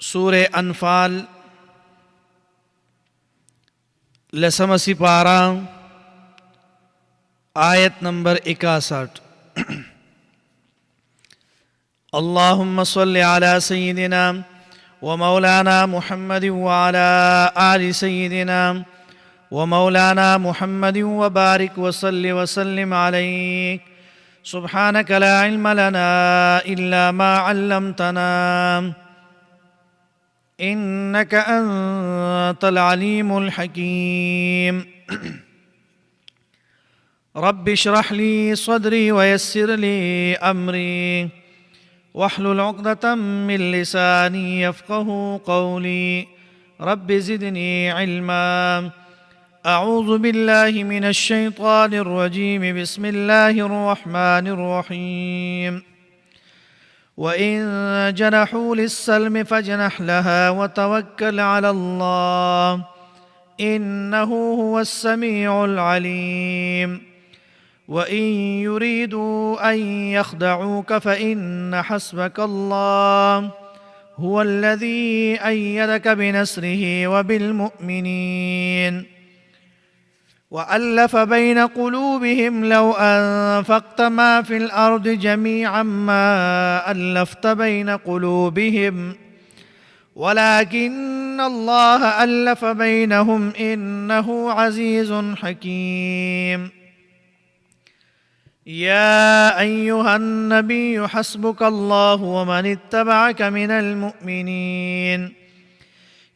सूर्य अनफाल लसम सिपारा आयत नंबर 61। अल्लाहुम्मा सल्लि अला सय्यिदिना व मौलाना मुहम्मद व अला आलि सय्यिदिना व मौलाना मुहम्मद व बारिक व सल्लि व सल्लिम अलैहि सुब्हानक ला इल्म लना इल्ला मा अल्लमतना इन्नक अंतल अलीमुल हकीम। रब्बि इश्रह ली सदरी व यस्सिर ली अमरी वहलुल उक़दतम मिन लिसानी यफ़क़हू क़ौली रब्बि ज़िदनी इल्मा। अऊज़ु बिल्लाहि मिनश शैतानिर रजीम बिस्मिल्लाहिर रहमानिर रहीम। वइन जनहू लिस्सल्मि फजनह लहा व तवक्कल अलल्लाह इन्नहु हुवस समीउल अलीम। वइन युरीदू अन यख़दऊक फ़इन्न हस्बकल्लाह हुवल्लज़ी अय्यदक बिनस्रिही व बिलमुअ्मिनीन वअल्लफ़ बैन क़ुलूबिहिम लौ अनफ़क़्त मा फ़िल अर्दि जमीअन मा अल्लफ़्त बैन क़ुलूबिहिम वलाकिन्न अल्लाह अल्लफ़ बैनहुम इन्नहु अज़ीज़ुन हकीम। या अय्युहन नबिय्यु हस्बुकल्लाहु व मन इत्तबअक मिनल मुअ्मिनीन।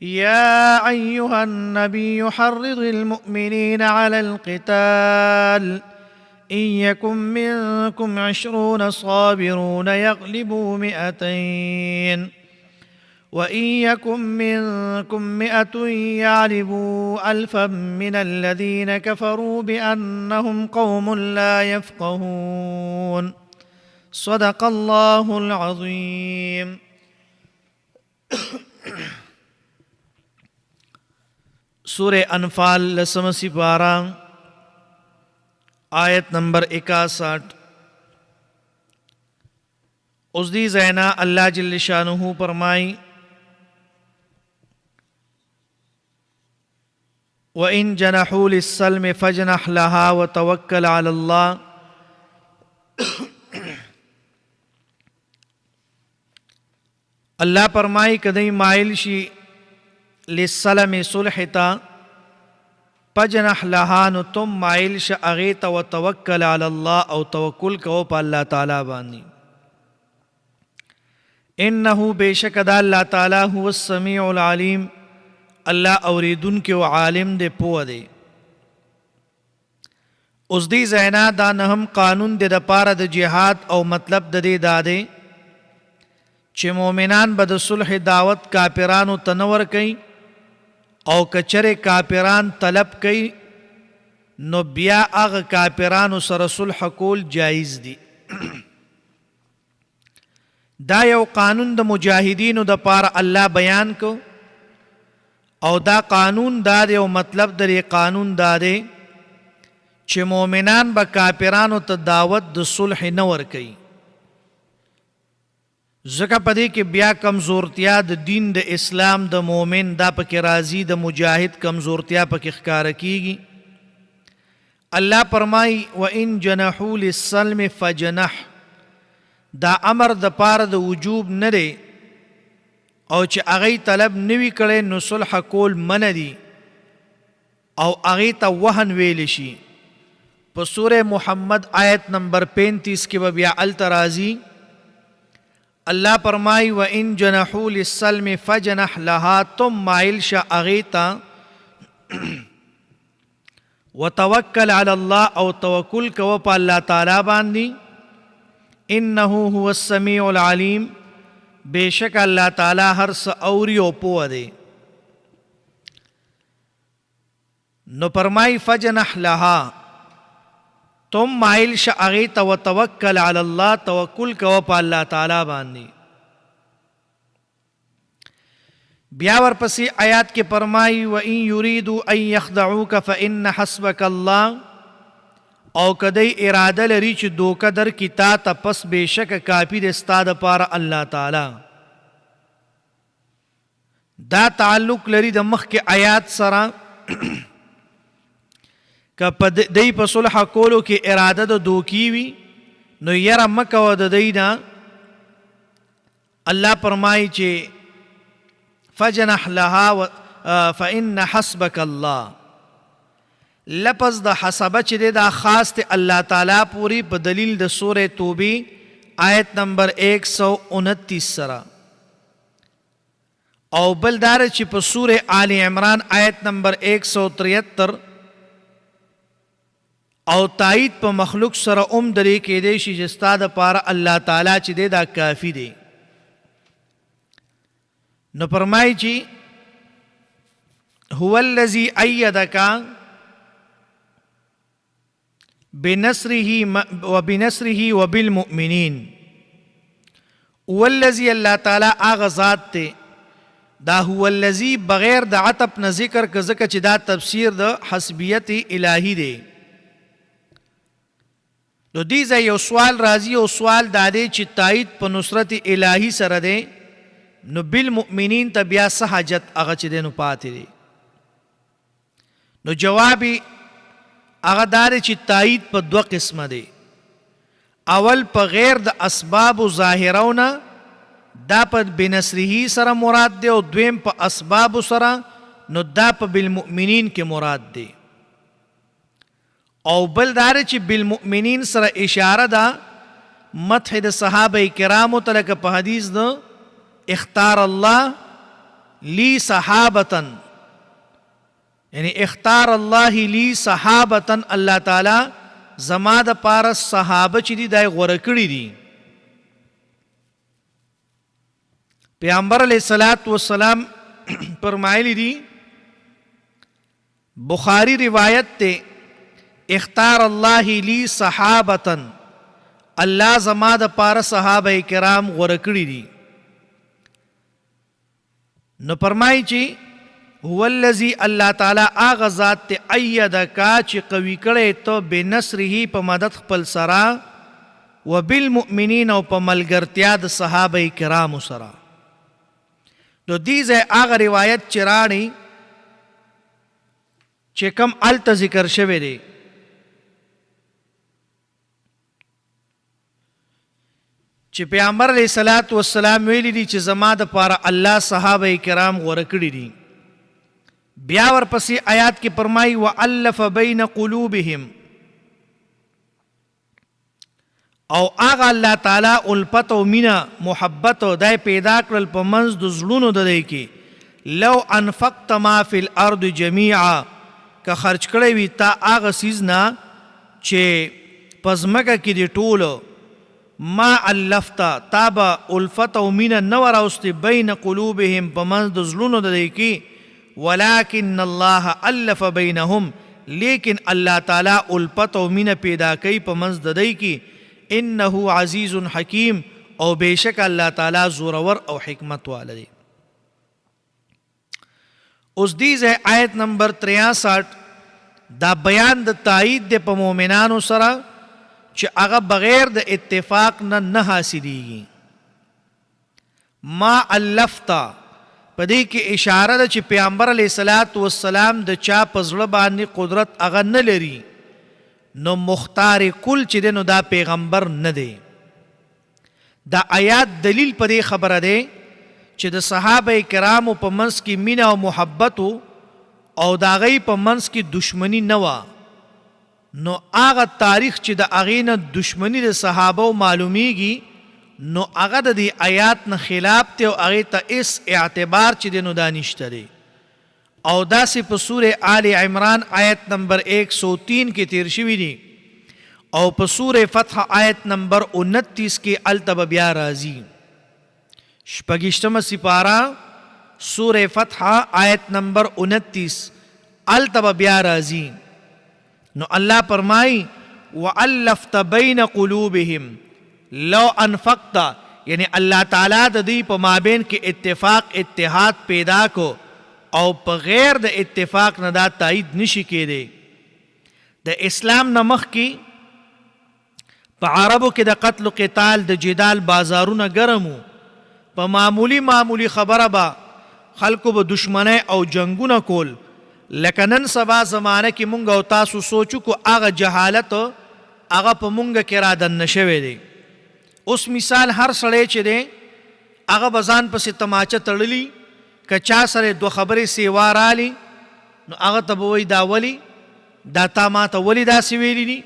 या अय्युहन नबिय्यु हर्रिज़िल मुअ्मिनीन अलल क़िताल इन यकुम मिनकुम इश्रून साबिरून यग़लिबू मिअतैन व इन यकुम मिनकुम मिअतुन यग़लिबू अल्फ़म मिनल्लज़ीन कफ़रू बिअन्नहुम क़ौमुन ला यफ़क़हून। सदक़ल्लाहुल अज़ीम। सूर्य अनफाल लसम सिपारा आयत नंबर 61। उज़दी ज़ैना अल्लाह जल्ल शानुहु फरमाई व इन जनहू लिस्सल्मि फजनह लहा व तवक्कल अलल्लाह। अल्लाह फरमाई कदई माइल शी लिस्सल्मि सुलहता फजनह लहा नु तुम माइल श अगेता व तवक्कल अलल्लाह और तवक्कुल कहो पा अल्लाह ताला बानी। इन्नहु बेशक अदा अल्लाह ताला हुवस समीउल अलीम अल्लाह औरीदुन के व आलिम दे पोअ दे। उज़दी ज़ैना दा नहम कानून दे दपारा द जिहाद और मतलब दे दादे चे मोमिनान बद सुलह दावत कापिरान तनवर कई और कचरे कापिरान तलब कई नो बिया अग कापिरान सर सुलह कोल जायज़ दी। दा यौ कानून द मुजाहिदीन द पार अल्लाह बयान को और दा कानून दादे और मतलब दरे कानून दादे चे मोमिनान ब कापिरान त दावत द सुलह नवर कई। ज़का पदे के बिया कमज़ोरतिया द दीन द इस्लाम द मोमिन दा पके राज़ी द मुजाहिद कमज़ोरतिया पके ख़कार कीगी। अल्लाह फरमाई व इन जनहू लिस्सल्मि फजनह दा अमर द पार द वजूब न दे और चे अगई तलब नवी कड़े नु सुलह कोल मन दी और अगई ता वहन वेलिशी। पर सूरह मुहम्मद आयत नंबर 35 के बबिया अल तराजी अल्लाह फरमाई व इन जनहू लिस्सल्मि फजनह लहा तुम माइल श अगीता व तवक्कल अलल्लाह और तवक्कुल कहो पा अल्लाह ताला बांदी। इन्नहु हुवस समीउल अलीम बेशक अल्लाह ताला हर स औरियो पोअ दे। नो फरमाई फजनह लहा तुम माइल श अगीता व तवक्कल अलल्लाह तवक्कुल कहो पा अल्लाह ताला बांदी। ब्यावर पसी आयात के फरमाई व इन युरीदू अन यख़दऊक फ़इन्न हस्बकल्लाह और कदई इरादा लरीच दोका दर की ता तपस बेशक काफी दस्ता द पारा अल्लाह ताला। دا تعلق لري د مخکې آیات سره که په دی په صلح کولو کې اراده د دوکي وي نو یره مه کوه د دی نه. الله فرمایي چې فجنح لها فإن حسبك الله. لفظ د حسبه چې دی دا خاص دی الله تعالی پوری په دلیل د سورہ توبه آیت نمبر 129 سره، او بل دار چې په سورہ آل عمران آیت نمبر 173 او تایید په مخلوق سره درې کېدی شي چې ستا دپاره الله تعالی چې دی دا کافي دی. نو فرمایي چې هو الذي أيدك بنصره وبالمؤمنين. والذي الله تعالی آغا ذات تے دا هو الذي بغیر د عطب نه ذکر که ځکه چې دا تفسیر د حسبیت الهی دی. نو دې ځای یو سوال راځي او سوال دا دی چې تایید په نصرت الهی سره دی نو بالمؤمنین ته بیا څه حاجت هغه چې دی نو پاتې دی. نو جوابی هغه دا دی چې تایید په دوه قسمه دی. اول په غیر د اسباب ظاهرونه دا په بنصره سره مراد دی، او دویم په اسباب سره نو دا په بالمؤمنین کې مراد دی. او بل دا دی چې بالمؤمنین سره اشاره ده مدح د صحابه کرامو ته، لکه په حدیث د اختار الله لی صحابتن، یعنی اختار الله لی صحابتن، الله تعالی زما د پاره صحابه چې دي دای غوره کړي دي. پیغمبر علیہ الصلوۃ والسلام فرمایلی دي، بخاری روایت ته اختار الله لی صحابتن، الله زما د پاره صحابه کرام غوره کړي دي. نو فرمایي چې هو الذي الله تعالی آغا ذات ته ایدکا چې قوي کړی ته بنصره په مدد خپل سره وبالمؤمنین او په ملګرتیا د صحابه کرامو سره. نو دې ځای هغه روایت چې راړي چې کم الته ذکر شوی دی چې پیغمبر علیہ الصلوۃ والسلام ویلی دي چې زما د پاره الله صحابه کرام غوره کړي دي. بیا ورپسې آیات کې فرمایي وَأَلَّفَ بَيْنَ قُلُوبِهِمْ، او هغه الله تعالی الفت او مینا محبت دای پیدا کړل په منځ د زړونو د دی کې. لو انفقت ما فی الارض جميعا، که خرج کړی وي تا هغه څیز نه چې په ځمکه کې دی ټولو، ما الفتا تا به الفت او مینا نه وراوستې بین قلوبهم په منځ د زړونو د دی کې، ولكن الله الف بینهم، لیکن الله تعالی الفت او مینا پیدا کوي په منځ د دی کې. انه عزیز حکیم، او بیشک الله تعالی زورور او حکمت والا دی. اوس دې ځای آیت نمبر 63 دا بیان د تایید د په مؤمنانو سره چې هغه بغیر د اتفاق نه حاصلېږي. ما الفتا په دې کې اشاره ده چې پیغمبر علیه الصلاۃ والسلام د چا په زړه باندې قدرت هغه نه لري، نو مختار کل چې دی نو دا پیغمبر نه دی. دا آیات دلیل په دې خبره دی چې د صحابه کرامو په منځ کې مینه او محبت او د هغوی په منځ کې دشمني نه وه. نو هغه تاریخ چې د هغې نه دشمني د صحابو معلومیږي نو هغه د دې آیات نه خلاف دی او هغې ته هېڅ اعتبار چې دی نو دا نشته دی. او داسې په سورہ آل عمران آیت نمبر 103 کې تیر شوي دي، او په سورہ فتح آیت نمبر 29 کې الته به بیا راځي. شپږشتمه سپاره سورہ فتح آیت نمبر 29 الته به بیا راځي. نو الله فرمایي وَأَلَّفْتَ بَيْنَ قُلُوبِهِمْ لو انفقت، یعنی الله تعالی د دوی په مابین کې اتفاق اتحاد پیدا کو، او په غیر د اتفاق نه دا تایید نشي کېدی. د اسلام نه مخکې په عربو کې د قتل و قتال د جدال بازارونه ګرم وو. په معمولی خبره به خلکو به دشمنی او جنگونه کول. لکه نن سبا زمانه کې مونږ او تاسو سوچو کو هغه جهالت هغه په مونږ کې را دننه شوی دی. اوس مثال هر سړی چې دی هغه به ځان پسې تماچه تړلی، که چا سره دوه خبرې سیوا رالی نو هغه ته به وایي دا ولې، دا تا ما ته ولې داسې ویلي دي،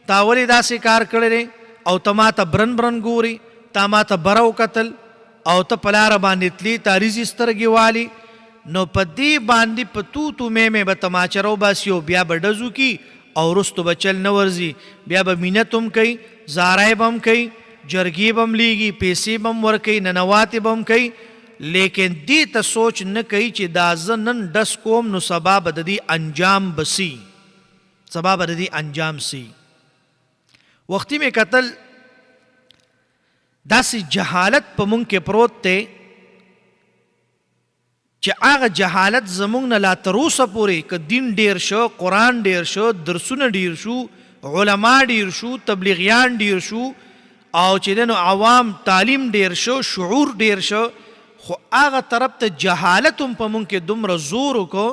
تا ولې داسې کار کړی دی، او ته ما ته برن برن ګوري، تا ما ته بره وکتل، او ته په لاره باندې تلې تا ریزې سترګې والي. نو په دې باندې په تو مې به تماچه راوباسي او بیا به ډزو کی او وروستو به چل نه ورځي. بیا به مینت هم کوي، زارای به هم کوي، جرګې به هم لیږي، پیسې به هم ورکوي، ننواتې به هم کوي، لیکن دې ته سوچ نه کوي چې دا زه نن ډس کوم نو سبا به د دې انجام به سي، سبا به د دې انجام سي. وختي مې کتل داسې جهالت په مونږ کې پروت دی چې هغه جهالت زمونږ نه لا تر اوسه پورې که دین ډیر شو، قرآن ډیر شو، درسونه ډیر شو، علما ډیر شو، تبلیغیان ډیر شو، او چې دی نو عوام تعلیم ډیر شو، شعور ډیر شو، خو هغه طرف ته جهالت هم په مونږ کې دومره زور وکړو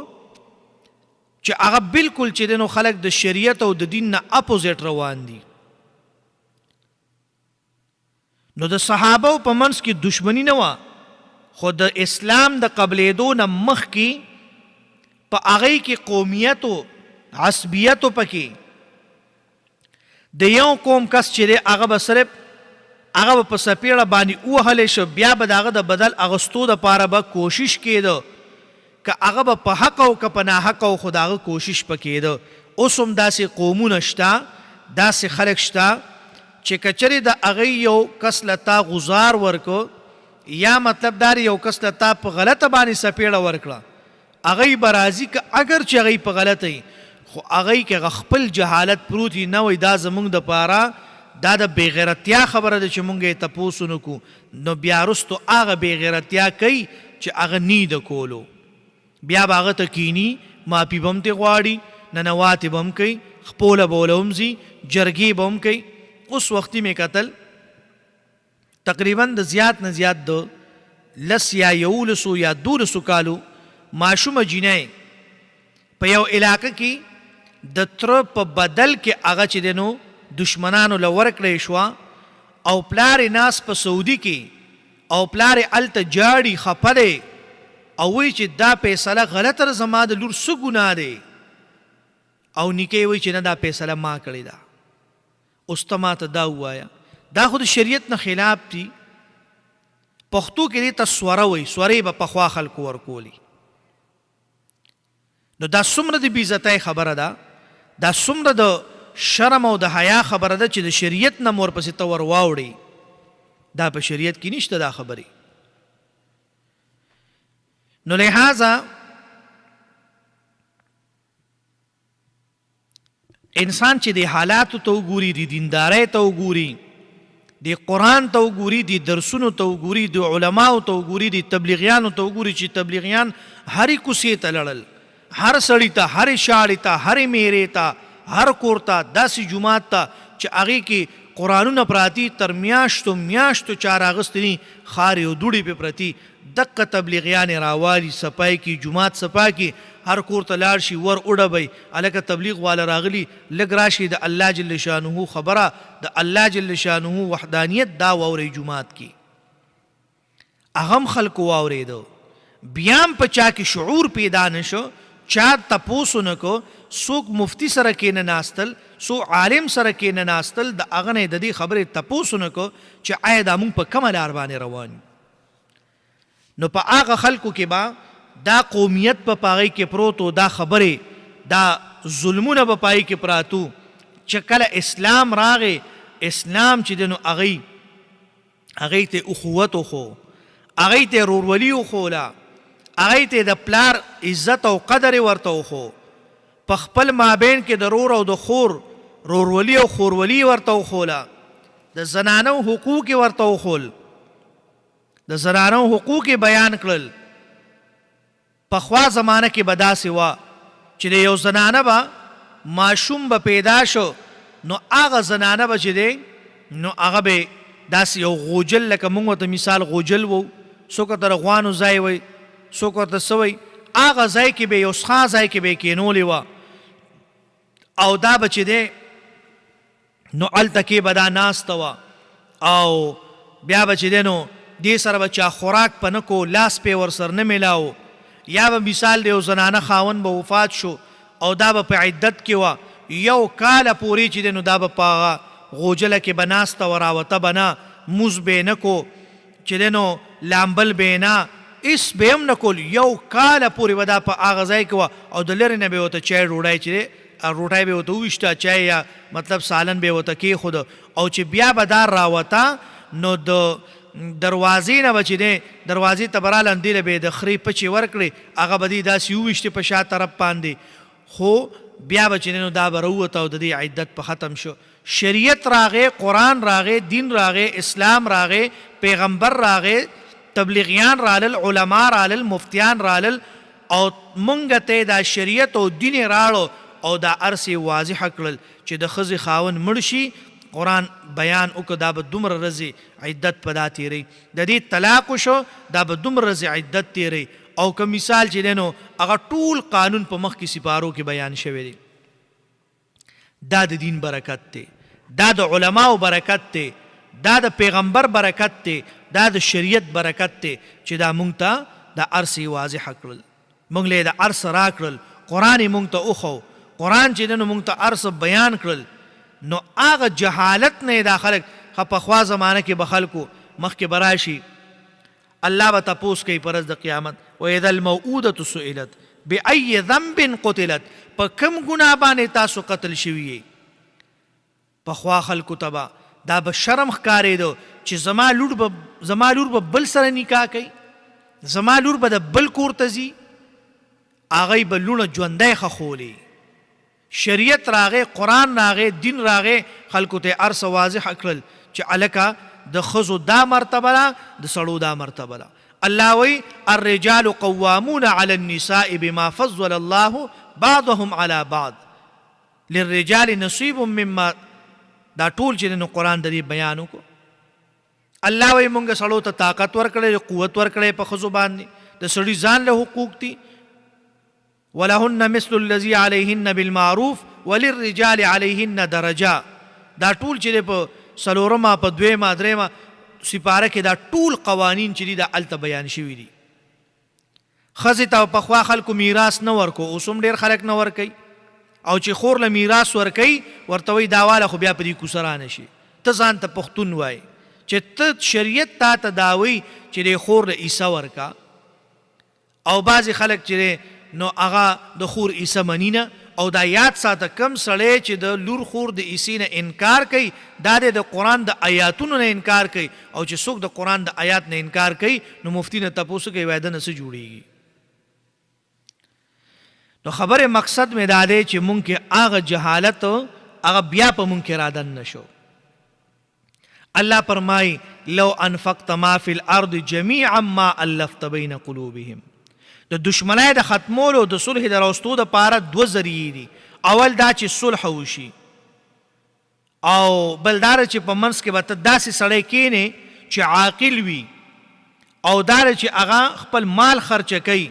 چې هغه بلکل چې دی نو خلک د شریعت او د دین نه اپوزیټ روان دي. نو د صحابه په منځ کې دشمنی نه وه، خو د اسلام د قبلېدو نه مخکې په هغې کې قومیت و عصبیت و پکې د یو قوم کس چې دی هغه به صرف هغه به په سپېړه باندې ووهلی شو، بیا به د هغه د بدل اغوستو دپاره به کوشش کېده، که هغه به په حق او که په ناحق او خو د هغه کوشش به کېده. اوس هم داسې قومونه شته، داسې خلک شته چې که چېرې د هغې یو کس له تا غزار ورکو، یا مطلب دا یو کس له تا په غلطه باندې سپېړه ورکړه، هغې به راځي که اگر چې هغې په غلطه وي، خو هغې کې هغه خپل جهالت پروت وي، نه وایي دا زمونږ دپاره دا د بېغیرتیا خبره ده چې مونږ یې تپوس ونه کړو، نو بیا وروستو هغه بېغیرتیا کوي چې هغه نی د کولو، بیا به هغه ته کیني، معافي به هم ترې غواړي، ننواتې به هم کوي، خپوله به وله هم ځي، جرګې به هم کوي. اوس وختي مې کتل تقریبا د زیات نه زیات د 10 یا 11 یا 12 کالو ماشومه جینۍ په یو علاقه کې د تره په بدل کې هغه چې دی نو دشمنانو له ورکړی شوه، او پلار یې ناست په سعودي کې، او پلار یې هلته جاړي خفه دی او وایي چې دا فیصله غلطه ده، زما د لور څه ګناه دی، او نیکه یې وایي چې نه دا فیصله ما کړې ده. اوس ته ماته دا ووایه، دا خو د شریعت نه خلاف دي. پښتو کې دې ته سوره وایي، سورې به پخوا خلکو ورکولي. نو دا څومره د بېعزتۍ خبره ده، دا څومره د شرم او د حیا خبره ده چې د شریعت نه مور پسې ته ور واوړې. دا په شریعت کې نشته دا خبرې. نو لہذا انسان چې د حالاتو ته وګوري، د دیندارۍ ته وګوري، د قرآن ته وګوري، د درسونو ته وګوري، د علماو ته وګوري، د تبلیغیانو ته وګوري چې تبلیغیان هرې کوڅې ته لړل، هر سړي ته، هرې شاړې ته، هرې میرې ته، هر کور ته، داسې جومات ته چې هغې کې قرآنونه پراتی، تر میاشتو میاشتو چا راغستني، خارې او دوړې پې پرتي، دقه تبلیغیانې راوالي، صفای کی، جومات صفا کی، هر کور ته لاړ شي، ور وډبئ، هلکه تبلیغ والا راغلي، لږ راشي د الله جل شانه خبره، د الله جل شانه وحدانیت دا واورئ جومات کې. هغه هم خلکو واورېده، بیا هم په چا کې شعور پیدا نه شو، چا تپوس ونه کو، څوک مفتی سره کېنه ناستل، څوک عالم سره کېنه ناستل، د هغه نه د دې خبرې تپوس ونه کو چې آیا دا مونږ په کومه لار باندې روان یو. نو په هغه خلکو کې به دا قومیت په هغې کې پروت و، دا خبرې، دا ظلمونه به په هغې کې پراتو، چې کله اسلام راغی، اسلام چې دی نو هغې ته اخوت وښو، هغې ته ورورولي وښوله، هغې ته د پلار عزت او قدر یې ورته وښو، په خپل مابین کې د رور او د خور رورولي او خورولي ورته وښوله، د زنانو حقوق یې ورته وښول، د زنانو حقوق یې بیان کړل. پخوا زمانه کې به داسې وه چې د یو زنانه به ماشوم به پیدا شو، نو هغه زنانه به چې دی نو هغه به داسې یو غوجل، لکه موږ ورته مثال غوجل وو، څوک ورته غوانو ځای وی، څوک ورته سوی هغه ځای کې به یو څښا ځای کې به یې کېنولې وه او دا به چې دی نو هلته کې به دا ناسته وه او بیا به چې دی نو دې سره به چا خوراک په نه کو لاس پې ورسره نه میلاو یا به مثال دی یو زنانه خاوند به وفات شو او دا به په عدت کې وه یو کاله پورې چې دی نو دا به په هغه غوجله کې به ناسته وه راوته به نه موز به یې نه کو چې دی نو لامبل به یې نه هېڅ به هم نه کول یو کاله پورې به دا په هغه ځای کې وه او د لرې نه به یې ورته چای ډوډۍ چې دی روټۍ به یې ورته وویشته چای یا مطلب سالن به یې ورته کېښود او چې بیا به دا راوته نو د دروازې نه به چې دی دروازې ته به راله همدې له به یې د خرې پچې ورکړې هغه به دې داسې وویشتې په شا طرف باندې خو بیا به چې دی نو دا به راووته او د دې عدت په ختم شو شریعت راغې قرآن راغې دین راغې اسلام راغې پیغمبر راغې تبلیغیان رالل علما رالل مفتیان رالل او مونږ ته دا شریعت او دین یې راړو او دا ارسې واضح کړل چې د ښځې خاوند مړ شي قرآن بیان وکړه دا به دومره ورځې عدت په دا تېروي د دې طلاق وشو دا به دومره ورځې عدت تېروي او که مثال چې دی نو هغه ټول قانون په مخکې سپارو کې بیان شوی دی دا د دین برکت دی دا د علماو برکت دی دا د پیغمبر برکت دی دا د شریعت برکت دی چې دا مونږ ته دا ارسې واضحه کړل مونږ له د ارس راکړل قرآن یې مونږ ته وښو قرآن چې دی نو مونږ ته ارس بیان کړل نو هغه جهالت نه دا خلک پخوا زمانه کې به خلکو مخکې به راشي الله به تپوس کوي په ورځ د قیامت واذا الموءودة سئلت بأي ذنب قتلت په کوم ګناه باندې تاسو قتل شوي یې پخوا خلکو ته به دا به شرم ښکارېدو چې زما لور به بل سره نکاح کوي زما لور به د بل کور ته ځي هغوی به لوڼه ژوندی ښخولې شریعت راغې قرآن راغې دین راغې خلکو ته هر څه واضح کړل چې هلکه د ښځو دا مرتبه ده د سړو دا مرتبه ده الله وی الرجال قوامون على النساء بما فضل الله بعضهم على بعض للرجال نصیب مما دا ټول چې نو قرآن د دې بیان وکړو الله وی مونږ سړو ته طاقت ورکړی قوت ورکړی په ښځو باندې د سړي ځان له حقوق دي ولهن مثل الذي عليهن بالمعروف وللرجال عليهن درجه دا ټول چې په څلورمه په دویمه درېمه سپاره کې دا ټول قوانین چې دي دا هلته بیان شوي دي ښځې ته پخوا خلکو میراث نه ورکو اوس هم ډېر خلک نه ورکوي او چې خور له میراث ورکوي ورته وایي دا واله خو بیا په دې کوڅه رانه شي ته ځان ته پښتون وایي چې ته شریعت تا ته دا وایي چې د خور له عیسه ورکا او بعضې خلک چې نو هغه د خور عیسه مني نه او دا یاد ساته کم سړی چې د لور خور د عیسی نه انکار کوي دا د قرآن د آیاتونو نه انکار کوي او چې څوک د قرآن د آیات نه انکار کوي نو مفتی نه تپوس کوي وایي نه څه جوړیږي نو خبره مقصد مې دا دی چې مونږ کې هغه جهالت هغه بیا په مونږ کې رادن نشو الله فرمای لو انفقت ما فی الارض جميعا ما الفت بین قلوبهم د دشمنۍ د ختمولو د صلح د راوستو دپاره دوه ذریعې دي اول دا چې صلح وشي او بل دا چې په منځ کې به ته داسې سړی کینې چې عاقل وي او دا چې هغه خپل مال خرچه کوي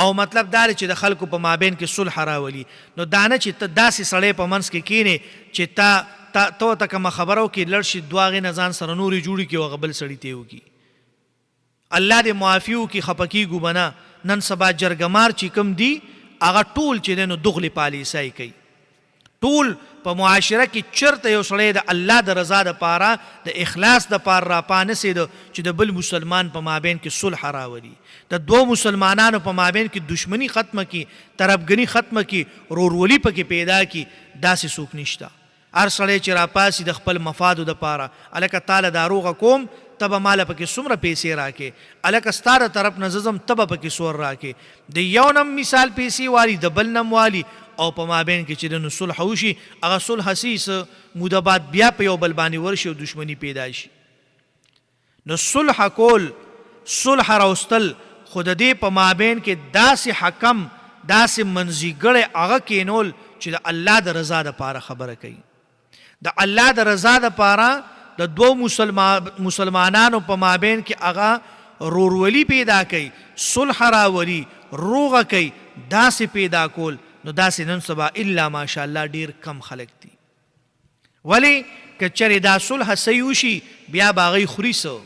او مطلب دا چې د خلکو په مابین کې صلح راولي نو دا نه چې ته داسې سړی په منځ کې کینې چې ته ته کومه خبره وکړي لړ شي دوه هغې نه ځان سره نورې جوړې کړي او هغه بل سړي ته یې وکړي الله دې معافي وکړي خفه کېږو به نه نن سبا جرګمار چې کوم دي هغه ټول چې دی نو دغلې پالیسۍ کوي ټول په معاشره کې چېرته یو سړی د الله د رضا دپاره د اخلاص دپاره راپانسېده چې د بل مسلمان په مابین کې صلح راولي د دوه مسلمانانو په مابین کې دشمني ختمه کړي طرفګني ختمه کړي ورورولي پکې پیدا کړي داسې څوک نشته هر سړی چې راپاسي د خپل مفادو دپاره هلکه تاله دا روغه کوم ته به ماله پکې څومره پیسې راکې هلکه ستا د طرف نه زه ځم ته به پکې څور راکې د یو نم مثال پیسې والي د بل نم والي او په مابین کې چې د نو صلح وشي هغه صلح څه موده بعد بیا په یو بل باندې ورشي او دشمني پیدا شي نو صلح کول صلح راوستل خو د دې په مابین کې داسې حکم داسې منځګړی هغه کینول چې د الله د رضا دپاره خبره کوي د الله د رضا دپاره د دوه مسلمانانو په مابین کې هغه رورولي پیدا کوي، صلح راولي، روغه کوي، داسې پیدا کول، نو داسې نن سبا الا ماشاءالله ډیر کم خلک دي. ولی که چېرې دا صلح صحیح وشي بیا به هغوی خوري څه،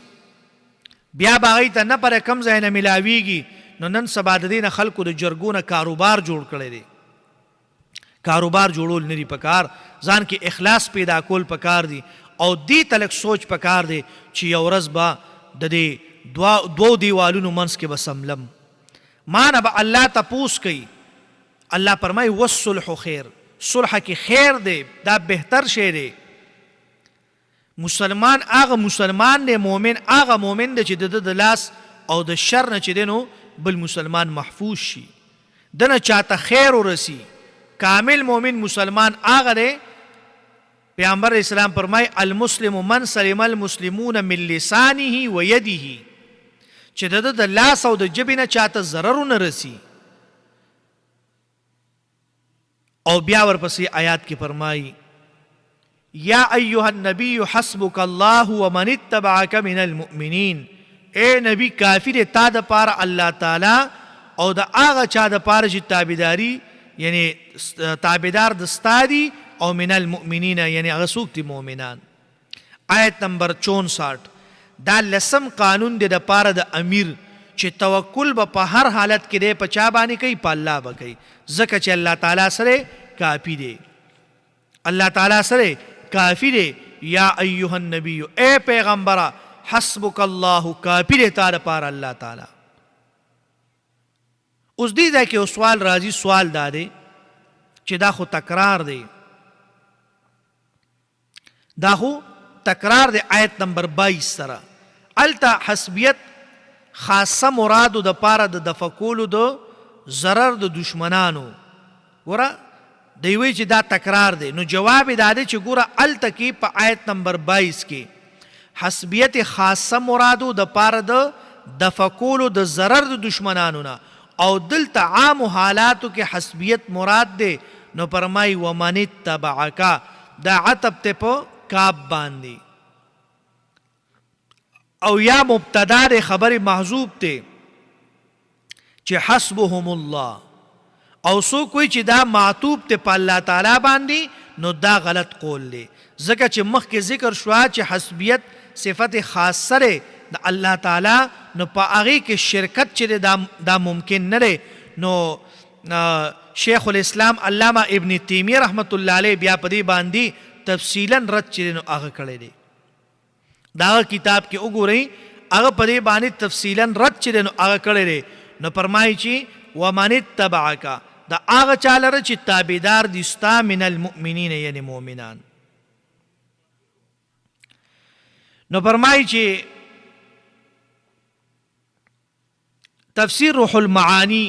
بیا به هغوی ته نه پره کم ځای نه میلاویږي. نو نن سبا د دې نه خلکو د جرګو نه کاروبار جوړ کړی دی. کاروبار جوړول نه دي پکار، ځان کې اخلاص پیدا کول پکار دي، او دې ته لږ سوچ پکار دی چې یو ورځ به د دې دوو دیوالونو منځ کې به سملم، ما نه به الله تپوس کوي. الله فرمایي والصلح خیر، صلح کې خیر دی، دا بهتر شی دی. مسلمان هغه مسلمان دی، مؤمن هغه مؤمن دی چې د لاس او د شر نه چې دی نو بل مسلمان محفوظ شي، دنه چاته خیر ورسی. کامل مؤمن مسلمان هغه دی، پیغمبر اسلام فرمای المسلم من سلم المسلمون من لسانه و یده، چې د لاس او د ژبې نه چاته ضرر نه رسی. او بیا ورپسې آیات کې فرمایي یا ایها النبی حسبک الله ومن اتبعک من المؤمنین، اے نبی کافی دی تا د پاره الله تعالی او د هغه چا د پاره چې تابعداري یعنی تابعدار د ستا دي، او من المؤمنین یعنی هغه څوک دي مؤمنان. آیت نمبر 64 دا لسم قانون دی د پاره د امیر چې توکل به په هر حالت کې دی، په چا باندې کوي؟ په الله به کوي، ځکه چې الله تعالی سره کافی دی. الله تعالی سره کافی دی. یا ایها النبی، اے پیغمبره، حسبک الله، کافی دی تا لپاره الله تعالی. اوس دې ځای کې یو سوال راځي، سوال دا دی چې دا خو تکرار دی، دا خو تکرار دی آیت نمبر 22 سره. الته حسبیت خاصه مرادو د پاره د دفع کولو د ضرر د دشمنانو. ګوره دی وی چې دا تکرار دی، نو جواب دا دی چې ګوره الته کې په آیت نمبر 22 کې حسبیت خاصه مرادو د پاره د دفع کولو د ضرر د دشمنانو نه، او دلته عام حالاتو کې حسبیت مراد دی. نو فرمای ومن اتبعک، دا عطب ته په کاب باندې، او یا مبتدا د خبر محذوب ته چې حسبهم الله، او سو کوئی چې دا معطوب ته په الله تعالی باندې، نو دا غلط قول دی، ځکه چې مخکې ذکر شوه چې حسبیت صفت خاصه ده د الله تعالی، نو په هغې کې شرکت چې دا ممکن نه دی. نو شیخ الاسلام علامه ابن تیمیه رحمت الله علیه بیا په دې باندې تفصیلا رد چې نو هغه کړی دی. دا کتاب کې وګورئ، هغه په دې باندې تفصیلا رد چې نو هغه کړی دی. نو فرمایي چې ومن اتبعک، دا هغه چا لره چې تابعدار دي ستا من المؤمنین یعنی مؤمنان. نو فرمایي چې تفسیر روح المعانی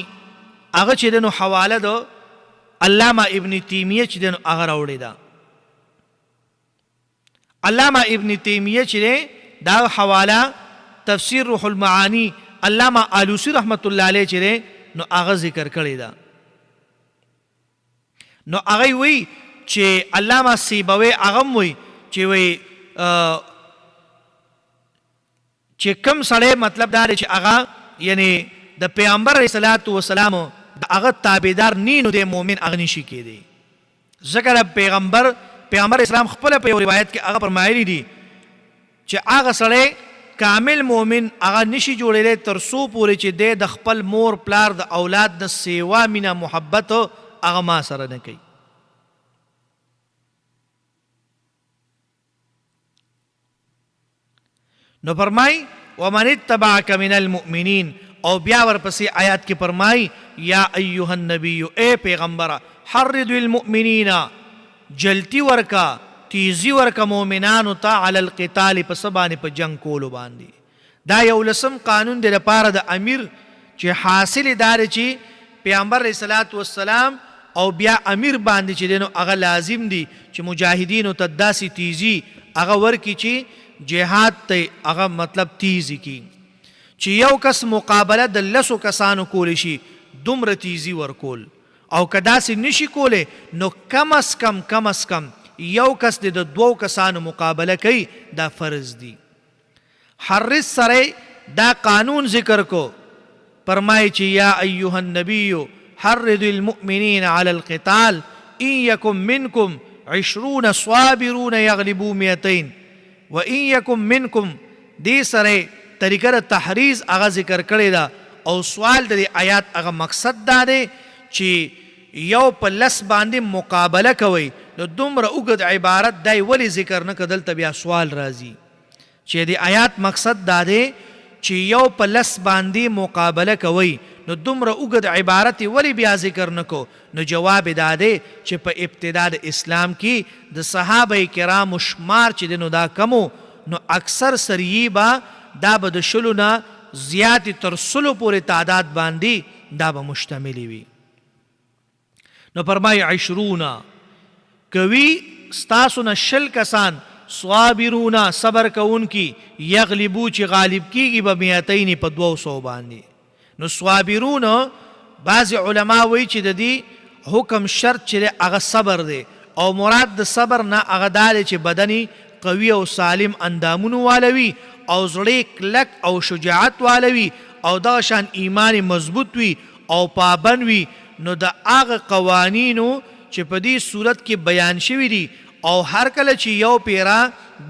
هغه چې نو حواله د علامه ابن تیمیه چې نو هغه راوړی ده. علامه ابن تیمیه چې دا حواله تفسیر روح المعانی علامه آلوسی رحمت الله علیه چې نو هغه ذکر کړی ده. نو هغه وی چې علامه سیبوی هغه وی چې وی چې کم سړی مطلب دا چې هغه یعنی د پیغمبر علیه الصلاۃ والسلام هغه تابعدار نی، نو د مؤمن هغه نشي کېدی، ځکه پیغمبر اسلام خپل په یو روایت کې هغه فرمایلی دي چې هغه سړی کامل مؤمن هغه نشي جوړېدی تر څو پورې چې د خپل مور پلار د اولاد د سیوا مینه محبت هغه ما سره نه کوي. نو فرمای ومن اتبعک من المؤمنین، او بیا ورپسې آیات کې فرمای یا ایها النبی، اے پیغمبر، حرض المؤمنین، جلتی ورکا تیزی ورکا مومنانو تا علی القتال، په سبانه په جنگ کولو باندې. دا یو لسم قانون دی لپاره د امیر چې حاصل دار چې پیغمبر علیه الصلاۃ والسلام او بیا امیر باندې چې دینو هغه لازم دی چې مجاهدینو ته داسې تیزی هغه ورکی چې جهاد ته هغه مطلب تیزی کی، چې یو کس مقابله د لسو کسانو کولی شي دومره تیزی ورکول، او که داسې نشي کولی نو کم از کم یو کس د دوو کسانو مقابله کوي، دا فرض دی. حرص سره دا قانون ذکر کو. فرمائے چې یا ایها النبی حرض المؤمنین علی القتال ان یکم منکم 20 صابرون یغلبوا 200 وان یکم منکم. دې سره طریقه د تحریض هغه ذکر کړی دا او سوال د آیات هغه مقصد دا دی چې یو په لس باندې مقابله کوي. نو دومره اوږد عبارت دی ولی ذکر نه کړل؟ ته بیا سوال راځي چې د آیات مقصد دا دی چې یو په لس باندې مقابله کوي، نو دومره اوږد عبارت ولی بیا ذکر نه کو؟ نو جواب دا دی چې په ابتدا د اسلام کې د صحابه کرامو شمار چې دی نو دا کمو، نو اکثر سریې به دا به د شلو نه زیاتې تر سلو پورې تعداد باندې دا به مشتملې وي. نو فرمایي 20 کوي ستاسو نه شل کسان صابرون صبر کوونکي یغلبو چې غالب کیږي به 200 په 200 باندې. نو صابرون بعض علما وایي چې د دې حکم شرط چې هغه صبر دی او مراد د صبر نه هغه دا دی چې بدني قوي او سالم اندامونو والوي او زړه کلک او شجاعت والوي او دا شان ایمان مضبوط وي او پابند وي. نو د هغه قوانینو چې په دې صورت کې بیان شوي دي او هر کله چې یو پیرا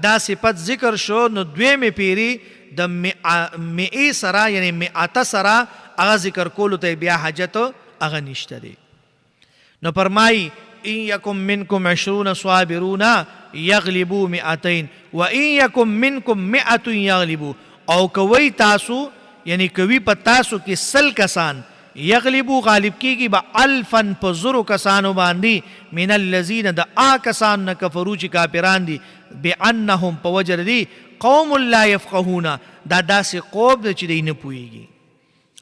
دا صفت ذکر شو نو دویمې پیری د مئې سره یعنی مئات سره هغه ذکر کولو ته بیا حاجت هغه نشته دی. نو فرمایي ان یکم منکم 20 صابرون یغلبوا 200 وان یکم منکم 100 یغلبوا. او کوي تاسو یعنی کوي په تاسو کې 100 کسان یغلبو غالب کیږي با الفن په زرو کسانو باندې من الذین د کسان نه کفرو چې کافران دي بانهم په وجه دي قوم لا يفقهون دا داسې قوم دی چې دی نه پوهیږي.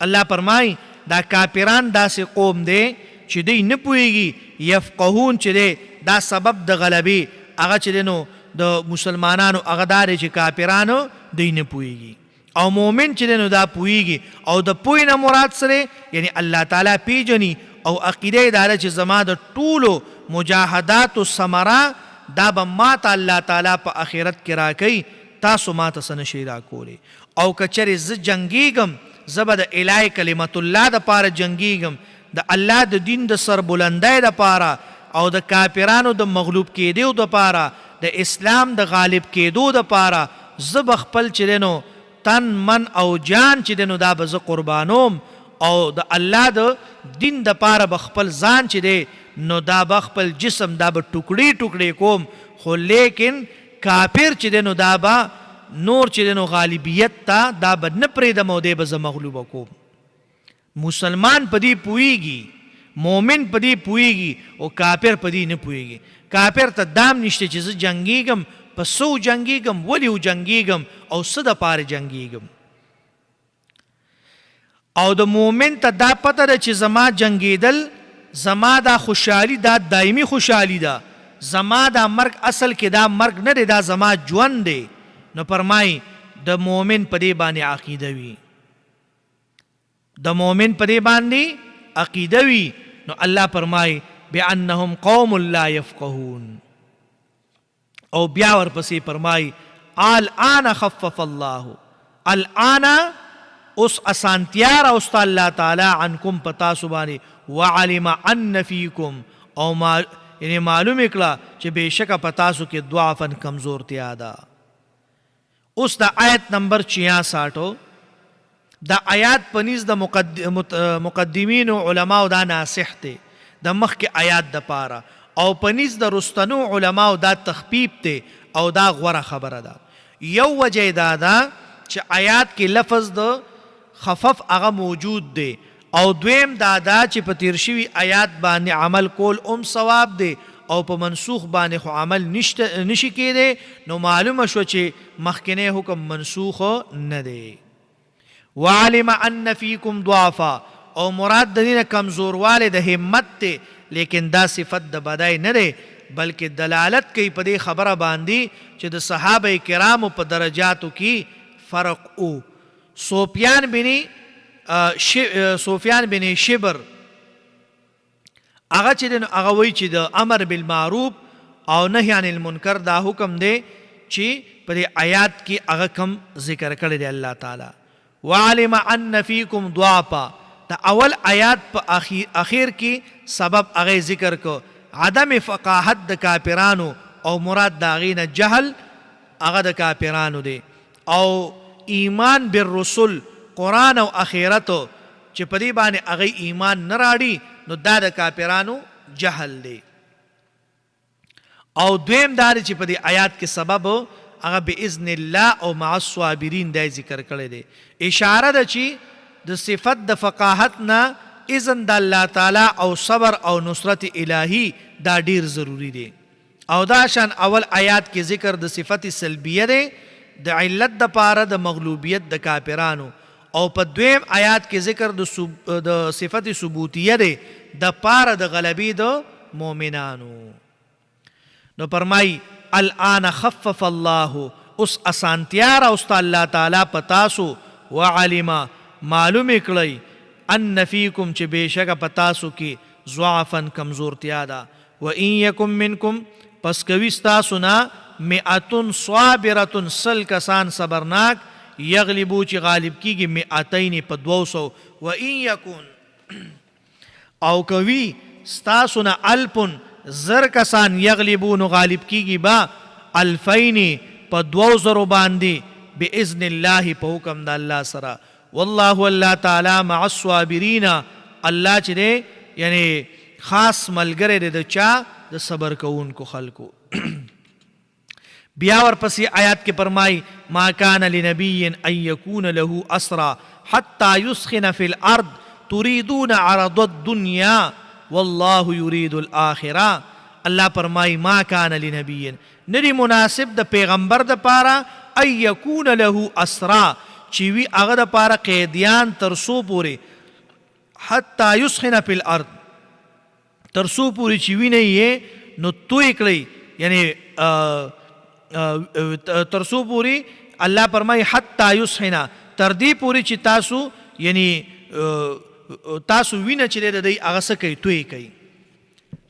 الله فرمای دا کافران داسې قوم دی چې دی نه پوهیږي. یفقهون چې دی دا سبب د غلبې هغه چې دی نو د مسلمانانو هغه دا دی چې کافرانو دی نه پوهیږي او مومن چې دی نو دا پوهیږي. او د پوهې نه مراد سره یعنی الله تعالی پیژني او عقیده دا چې زما د ټولو مجاهدات ثمره دا به ماته الله تعالی په آخرت کې راکوي، تاسو ماته څه نشئ راکولی. او که چېرې زه جنګېږم زه به د الهی کلمت الله دپاره جنګېږم، د الله د دین د سربلندۍ دپاره او د کافرانو د مغلوب کېدو دپاره د اسلام د غالب کېدو دپاره زه به خپل چې دی نو تن من او جان چې دی نو دا به زه قربانوم او د الله د دین دپاره به خپل ځان چې دی نو دا به خپل جسم دا به ټوکړې ټوکړې کوم. خو لیکن کافر چې دی نو دا به نور چې دی نو غالبیت ته دا به نه پرېږدم او دی به زه مغلوبه کوم. مسلمان په دې پوهیږي، مومن په دې پوهیږي او کافر په دې نه پوهیږي. کافر ته دام نشته چې زه جنګېږم په څه جنګېږم ولې جنګېږم او څه دپاره جنګېږم. او د مومن ته دا پته ده چې زما جنګېدل زما دا خوشحالي دا دایمي خوشحالي ده، زما دا مرګ اصل کې دا مرګ نه دی، دا زما ژوند دی. نو فرمایي د مومن په دې باندې عقیده وي، د مومن په دې باندې عقیده وي. نو الله فرمایي بأنهم قوم لا يفقهون. او بیا ورپسې فرمایي الآن خفف الله، الآن اوس اسانتیا راوسته الله تعالی عنکم په تاسو باندې وعلم ان فیکم او یعنی معلوم کړه چې بېشکه په تاسو کې ضعفا کمزورتیا ده. اوس د آیت نمبر 66 دا آیات پنیز د مقدمین علماء دا ناسخ دی د مخکې آیات د پاره او پنیز د رستنو علماء دا تخفیف دی او دا غوره خبره ده. یو وجه دا ده چې آیات کې لفظ د خفف هغه موجود دی او دویم دا ده چې په تیر شوي آیات باندې عمل کول ثواب دی او په منسوخ باندې خو عمل نشي کېدی. نو معلومه شو چې مخکنی حکم منسوخ نه دی. وعلم ان فیکم ضعفا او مراد د دې نه کمزوروالی د همت دی، لیکن دا صفت د بدای نه دی بلکې دلالت کوي په دې خبره باندې چې د صحابه کرامو په درجاتو کې فرق او. سفیان بن شبر هغه چې هغه وایي چې د امر بالمعروف او نهی عن المنکر دا حکم دی چې په دې آیات کې هغه کم ذکر کړی دی الله تعالی. وعلم ان فیکم ضعفا. دا اول آیات په اخیر کې سبب هغه ذکر کو عدم فقاهت د کافرانو او مراد دا غینه جهل هغه د کافرانو دی، او ایمان بالرسل قرآن او اخرتو چې په دې باندې هغه ایمان نه راړي نو دا د کافرانو جهل دی. او دویم دا چې په دې آیات کې سبب هغه باذن الله او مع الصابرین دا ذکر کړی دی. اشاره ده چې د صفت د فقاهت نه اذن د الله تعالی او صبر او نصرت الهی دا ډیر ضروری دی. او دا شان اول آیات کې ذکر د صفت سلبیه دی د علت د پاره د مغلوبیت د کافرانو، او په دویم آیات کې ذکر د صفت ثبوتیه دی د پاره د غلبی د مؤمنانو. نو فرمای الان خفف الله، اس اسانتیا راوست الله تعالی پتاسو، وعلم معلوم کړی ان فیکم چې بشک پتاسو کې ضعفا کمزورتیا ده، و ان یکم منکم پس کوي ستاسو نه مئتن صابرتن سل کسان صبرناک یغلبو چې غالب کیږي مئتین په 200، و ان یکن او کوي ستاسو نه الپن زر کسان یغلبون غالب کیږي با الفین په 200 باندې باذن الله په حکم د الله سره. والله الله تعالی مع الصابرین، الله چې دی یعنی خاص ملګری دی د چا د صبر کوونکو خلکو. بیا ورپسې آیات کې فرمای ما کان لنبی ان یکون له اسرا حتى یسخن فی الارض تريدون عرض الدنیا والله یرید الاخره. الله فرمای ما کان لنبی، ندی مناسب د پیغمبر د پاره ان یکون له اسرا چې وی هغه د پاره قیدیان ترسو پوری، حتی یسخن فی الارض ترسو پوری چې وینه یې نو توی کړی، یعنی ترسو پوری الله فرمای حتی یسخن تر دې پوری چې تاسو یعنی تاسو وینه چې د دې هغه څه کوي توی کوي.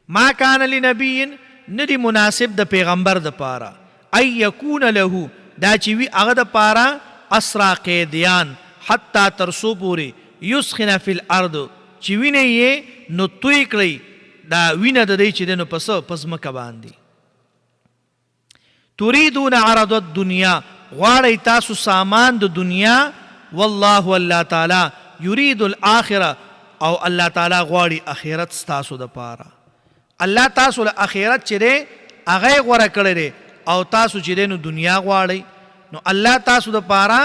ما کان لنبی، ندی مناسب د پیغمبر د پاره ای یکون له دا چې وی هغه د پاره اسرا قیدیان حتی ترسو پوری یسخن فی الارض چې وینه یې نو توی کړی، دا وینه د دې چې د نو پس مکه باندې. تريدون عرض الدنیا، غواړی تاسو سامان د دنیا، والله الله تعالی یرید الاخره، او الله تعالی غواړي اخرت ستاسو د پاره. الله تاسو له اخرت چې دی هغه غوړه کړی دی، او تاسو چې دی نو دنیا غواړئ، نو الله تاسو د پاره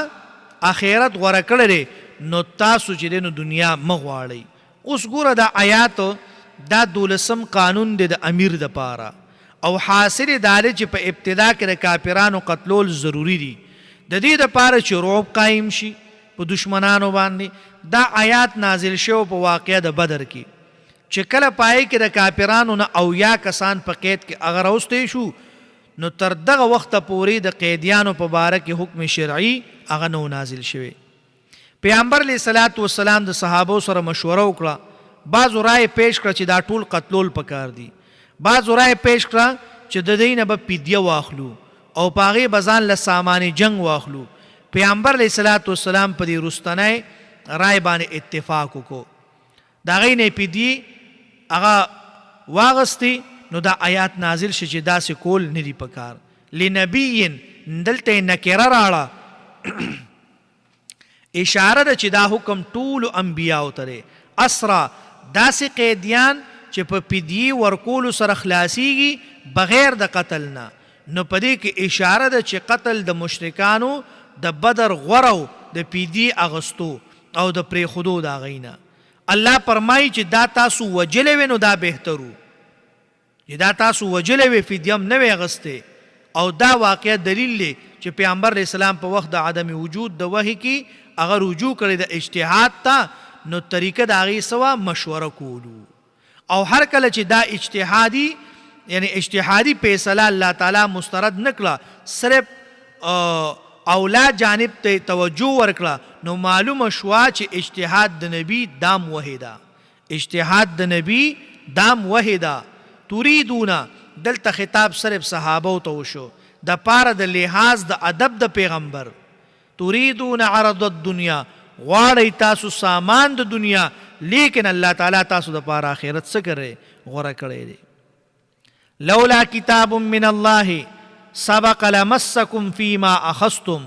اخرت غوړه کړی دی، نو تاسو چې دی نو دنیا مغواړئ. اوس ګوره دا آیات دا 12 قانون دی د امیر د پاره، او حاصل دار چې په ابتدا کې د کافرانو قتلول ضروری دي د دې د پاره چې رعب قائم شي په دشمنانو باندې. دا آیات نازل شو په واقعه د بدر کې چې کله پای کې د کافرانو نه او یا کسان په قید کې اگر اوسته شو، نو تر دغه وخت پورې د قیدیانو په باره کې حکم شرعي هغه نو نازل شوی. پیغمبر علیه الصلاۃ والسلام د صحابه سره مشوره وکړه، بعض رائے پیش کړه چې دا ټول قتلول پکار دي، بعض رائے پیش کړه چې د دې نه به فدیه واخلو او پاغه بزان له سامان جنگ واخلو. پیغمبر علیه الصلاۃ والسلام په دې رستنه رائے باندې اتفاق وکړو، دا غي نه فدیه هغه واغستی. نو دا آیات نازل شي چې دا سه کول نه دی پکار. لنبی دلته نکره راړه اشاره ده چې دا حکم ټول انبیاء ته اسرا داسې قیدیان چې په فدیه ورکول سره خلاصيږي بغیر د قتل نه. نو پدې کې اشاره ده چې قتل د مشرکانو د بدر غورو د فدیه اغستو او د پری خودو دا غینا. الله فرمایي چې دا تاسو وجلې ونو دا بهترو، چې دا تاسو وجلې وی فدیم نه وی غسته. او دا واقع دلیل دی چې پیغمبر اسلام په وخت د عدم وجود د وحی کې اگر رجوع کړي د اجتهاد ته، نو طریقه د هغې سوا مشوره کولو. او هر کله چې دا اجتهادي یعنی اجتهادي فیصله الله تعالی مسترد نکړه، صرف اولا جانب ته توجه ورکړه، نو معلومه شوا چې اجتهاد د نبی دام وحیدا، اجتهاد د نبی دام وحیدا. تريدون دلته خطاب صرف صحابه ته وشو د پاره د لحاظ د ادب د پیغمبر. تريدون عرض الدنیا، غواړی تاسو سامان د دنیا لیکن الله تعالی تاسو د پاره آخرت څه کړی غوره کړی دی. لولا کتاب من الله سبق لمسکم فیما اخذتم،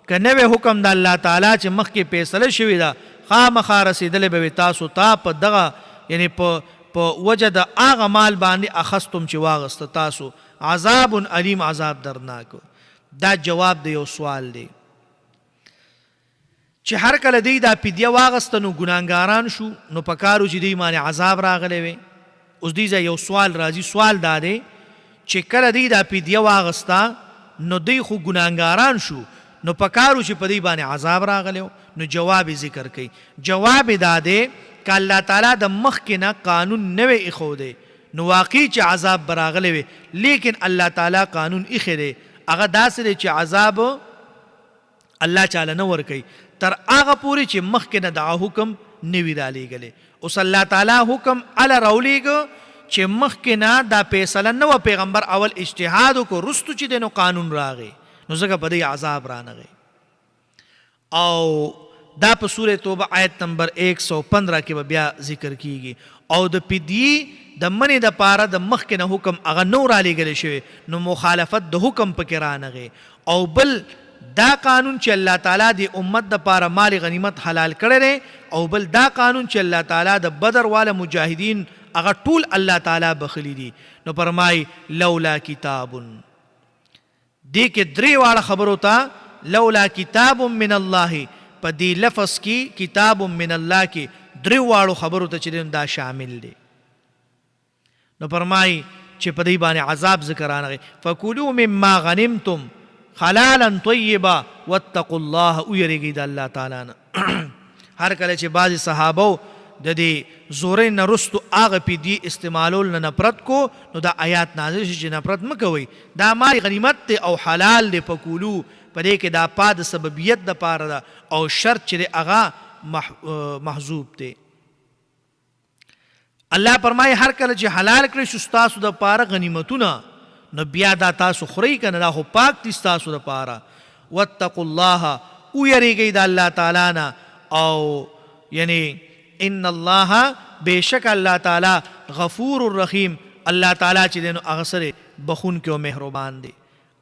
که نوی حکم د الله تعالی چې مخکې فیصله شوې ده خامخا رسېدلی به وي تاسو ته په دغه یعنی په وجه د هغه مال باندې اخذتم چې واغسته تاسو عذاب علیم عذاب درناک. دا جواب د یو سوال دی چې هر کله دی دا فدیه واغسته نو ګناهګاران شو نو پکارو چې دی باندې عذاب راغلی وي. اوس دی یو سوال راځي، سوال دا دی چې کله دی دا فدیه واغسته نو دی خو ګناهګاران شو نو پکارو چې په دی باندې عذاب راغلی نو جواب ذکر کوي. جواب دا دی که الله تعالی د مخکې نه قانون نه وی ایښودی نو واقعي چې عذاب به راغلی وي، لیکن الله تعالی قانون ایښی دی هغه داسې دی چې عذاب الله چاله نه ورکوي تر هغه پورې چې مخکې نه دغه حکم نه وي رالیږلی. اوس الله تعالی حکم هله راولیږه چې مخکې نه دا فیصله نه وه، پیغمبر اول اجتهاد وکړو رستو چې دی نو قانون راغی نو ځکه په دې عذاب رانغی. او دا په سورة توبه آیت نمبر 115 کې به بیا ذکر کیږي. او د فدیې د منې د پاره د مخکې نه حکم هغه نو رالیږلی شوی نو مخالفت د حکم پکې رانغی. او بل دا قانون چې الله تعالی د امت د پاره مال غنیمت حلال کړی دی، او بل دا قانون چې الله تعالی د بدر والا مجاهدین هغه ټول الله تعالی بخلی دي. نو فرمای لولا کتاب، دې کې درې واړه خبرو ته لولا کتاب من الله په دې لفظ کې کتاب من الله کې درې واړو خبرو ته چې دا شامل دی. نو فرمای چې په دې باندې عذاب ذکر راغی فکلوا مما غنمتم حلالا طیبا واتقوا الله، ویریږئ د الله تعالی نه. هر کله چې بعضې صحابو د دې زورۍ نه رستو هغه فدیې استعمالول نه نفرت کو نو دا آیات نازل شي چې نفرت مه کوئ، دا مال غنیمت دی او حلال دی. فکولو په دې کې دا پا د سببیت دپاره ده او شرط چې دی هغه محذوب دی. الله فرمایي هر کله چې حلال کړی شو ستاسو دپاره غنیمتونه نو بیا دا تاسو خورئ که نه دا خو پاک دي ستاسو دپاره. واتقوا الله، ویریږئ د الله تعالی نه. او یعنی ان الله بیشک الله تعالی غفور الرحیم، الله تعالی چې دی نو هغه سره بخونکی او مهربان دی.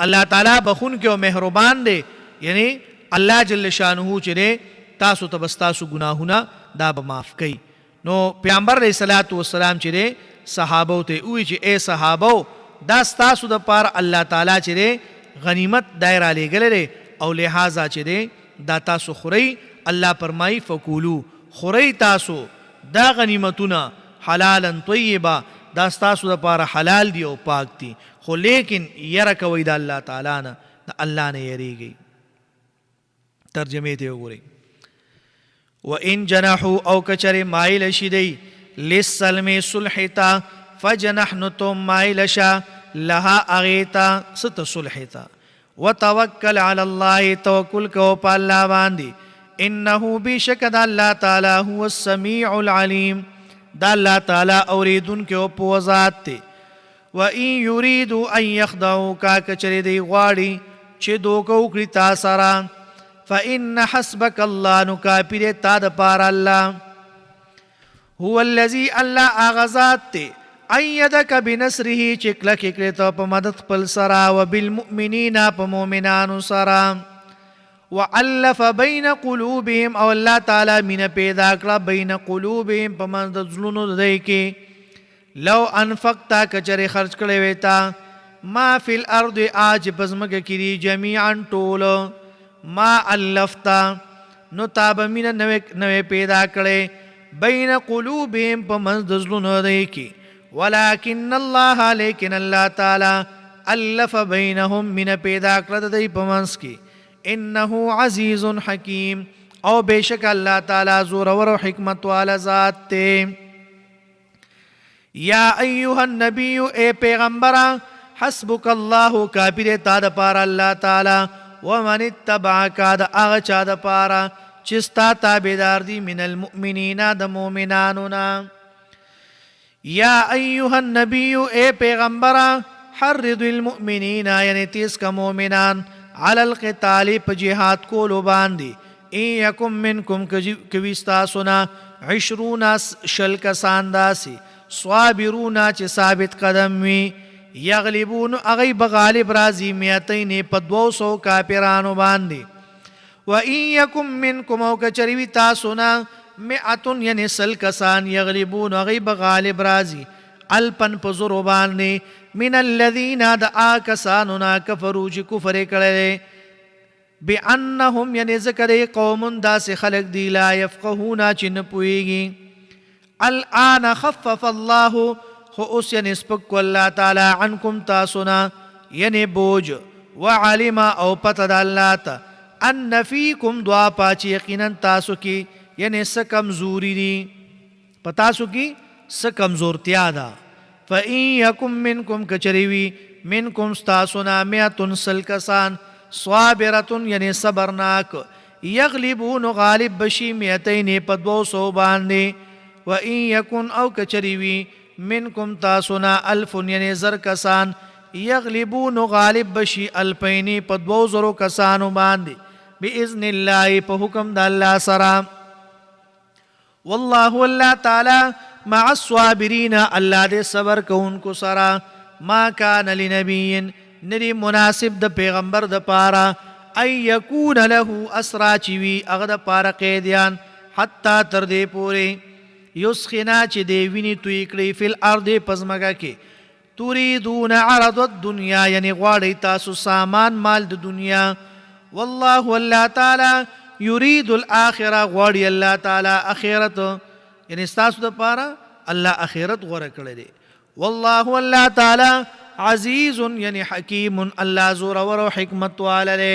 الله تعالی بخونکی او مهربان دی، یعنی الله جل شانه چې دی تاسو ته بس تاسو ګناهونه دا به معاف کوي. نو پیغمبر علیه الصلاة والسلام چې دی صحابو ته ووایي چې ای صحابو دا ستاسو دپاره الله تعالی چې دی غنیمت دی رالیږلی دی او لہذا چې دی دا تاسو خورئ. الله فرمایي فکولو، خورئ تاسو دا غنیمتونه حلالا طیبا، دا ستاسو دپاره حلال دی او پاک دی، خو لیکن یره کوئ د الله تعالی نه، د الله نه یریږئ. ترجمې ته وګورئ. وَإِن جَنَحُوا او کچر مایل شي دی للسلم صلح ته فجنح نو تو مایل شه لها هغې ته څه ته صلح ته. وتوکل علی الله، توکل کو په الله باندې. انه بشک د الله تعالی هو السمیع العلیم، د الله تعالی اوریدونکی او پوه ذات دی. وَإِن یریدوا ان یخدعوک، کچرې دی غواړي چې دوکه وکړي تا سره فإن حسبک الله، نو کافي دی تا دپاره الله. هو الذي الله هغه ذات دی ایدک بنصره چې کلکې کړې ته په مدد خپل سره وبالمؤمنین په مؤمنانو سره. وعلف بین قلوبهم، او الله تعالی مینه پیدا کړه بین قلوبهم په منځ د زړونو د دوی کې. لو انفقتا کچرې خرج کړی وی تا ما فی الارض آج په ځمکه کې دي جمیعا ټول ما الفتا، نو تا به مینه نوې پیدا کړې بین قلوبهم په منځ د زړونو د دوی کې. ولكن الله، لیکن الله تعالی الف بینهم مینه پیدا کړه د دوی په منځ کې. انه عزیز حکیم، او بیشک الله تعالی زورور و حکمت والا ذات تے. یا ایها النبی، اے پیغمبرا حسبک اللہ، کافی دے تا دا پارا اللہ تعالی. ومن اتبعک، دا آغا چا دا پارا چستا تابدار دی من المؤمنین دا مومنانونا. یا ایها النبی، اے پیغمبرا حرد المؤمنین، یعنی تیس کا مومنان علی القتال په جهاد کولو باندې ان یکم منکم کوي ستاسونا 20 شل کسان داسي صابرونا چې ثابت قدم وي یغلبون اغی بغالب رازی 200 په 200 کافرانو باندې و ان یکم منکم او کچریوی تاسونا 100 یعنی سل کسان یغلبون اغی بغالب رازی الپن په زرو باندې من الذین د آکسانونا کفرو چې کفر کړي بانهم یعنی ذکر قوم داس خلق دی لا یفقهون چې نه پوهیږي الان خفف الله خو اوس یعنی سپک الله تعالی عنکم تاسونا یعنی بوج وعلم او پته د الله ته ان فیکم دعا پاچ یقینا تاسو کی یعنی س کمزوری دی پتاسو کی س کمزورتیا دا فإن یکم منکم کچریوی منکم ستاسونا 100 سل کسان صابرتن یعنی صبرناک یغلبون غالب بشی 200 په 200 باندې و ان یکن او کچریوی منکم تاسونا 1000 یعنی زر کسان یغلبون غالب بشی 2000 په 200 کسانو باندې باذن الله په حکم د الله سره والله الله تعالی مع الصابرین الله دې صبر کوونکو سره ما کان لنبی ندی مناسب د پیغمبر د پارا ای یکون له اسرا چوی اغه د پارا قیدیان حتی تر دې پوره یسخنا چې دی ویني توی کړی فل ارض پزماګه کې تريدون عرض الدنيا یعنی غواړی تاسو سامان مال د دنیا والله الله تعالی یرید الاخره غواړي الله تعالی اخرت یعنی تاسو د پارا الله اخرت غوړه کړی دی والله الله تعالی عزیز یعنی حکیم الله زور ور حکمت والے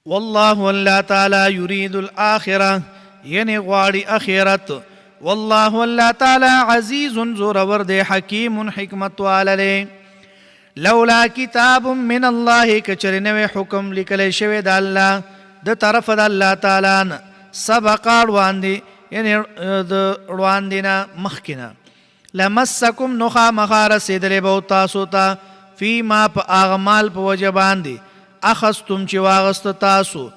والله الله تعالی یرید الاخره یعنی غواړي اخرت والله الله تعالی عزیز زورور دی حکیم حکمت والے لولا کتاب من الله کچرنوی حکم لیکل شوی د الله د طرف د الله تعالی سبق واندی یعنی د واندینا مخکنا لمسکم نخا مخار سیدل بو تاسو ته فيما په اغمال په وجبان دي اخذتم چې واغست تاسو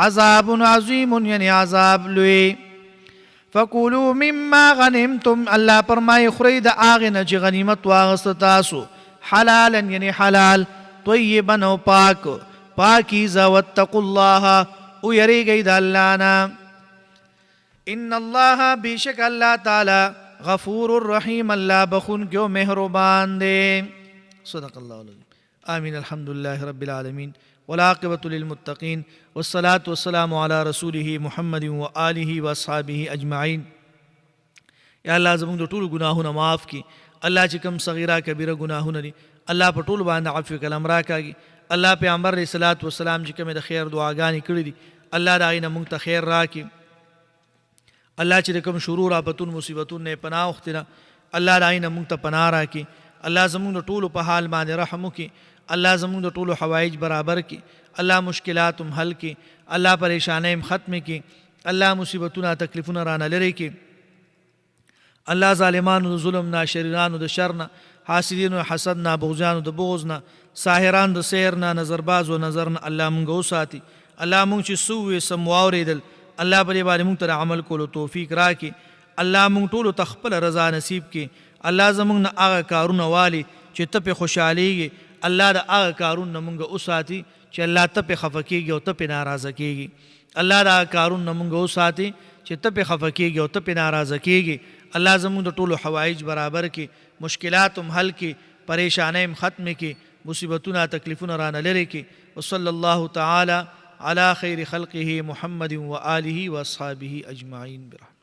عذاب عظیم یعنی عذاب لوی فقولوا مما غنمتم الله فرمای خوري د اغه نه چې غنیمت واغست تاسو حلالا یعنی حلال طیبا او پاک پاکیزه واتقوا الله او یریږئ د الله نه ان الله بیشک الله تعالی غفور الرحیم الله بخون کیو مهربان دے صدق اللہ العظیم آمین الحمد لله رب العالمین والعاقبۃ للمتقین والصلاة والسلام علی رسوله محمد و آلہ و اصحابہ اجمعین یا الله زموږ د ټولو ګناهونه معاف کی الله چې کوم صغیره کبیره ګناهونه دي الله په ټولو باندې عفو کلام راکاږي الله پیغمبر علیه الصلاۃ والسلام چې کوم د خیر دعاګانې کړې دي الله دا غینه مونږ ته خیر راکړي. الله چې کوم شرور آفتون مصیبتون نه پناه وختنه الله دا غینه مونږ ته پناه راکړي. الله زمونږ د ټولو په حال باندې رحم وکړي. الله زمونږ د ټولو حوایج برابر کړي. الله مشکلات هم حل کړي. الله پریشانۍ هم ختم کړي. الله مصیبتونه تکلیفونه رانه لري کړي. الله ظالمانو د ظلم نه، شریرانو د شر نه، حاسدینو حسد نه، بغضیانو د بغض نه، ساحران د سحر نه، نظرباز و نظر نه الله مونږ وساتي. الله مونږ چې سوې سم واورېدل الله په دې باندې مونږ ته عمل کولو توفیق راکړي. الله مونږ ټولو ته خپله رضا نصیب کړي. الله زمونږ نه هغه کارونه والي چې ته پې خوشحالېږي. الله د هغه کارونه نه مونږ وساتي چې الله ته پې خفه کېږي او ته پې ناراضه کېږي. الله د هغه کارونه نه مونږ وساتي چې ته پې خفه کېږي او ته پې ناراضه کېږي. الله زمونږ د ټولو حوایج برابر کړي. مشکلات هم حل کړي. پریشانۍ هم ختم کړي. مصیبتونه تکلیفونه رانه لرې کړي. وصلی الله تعالی علی خیر خلقه محمد و آله و اصحابه اجمعین برحمته.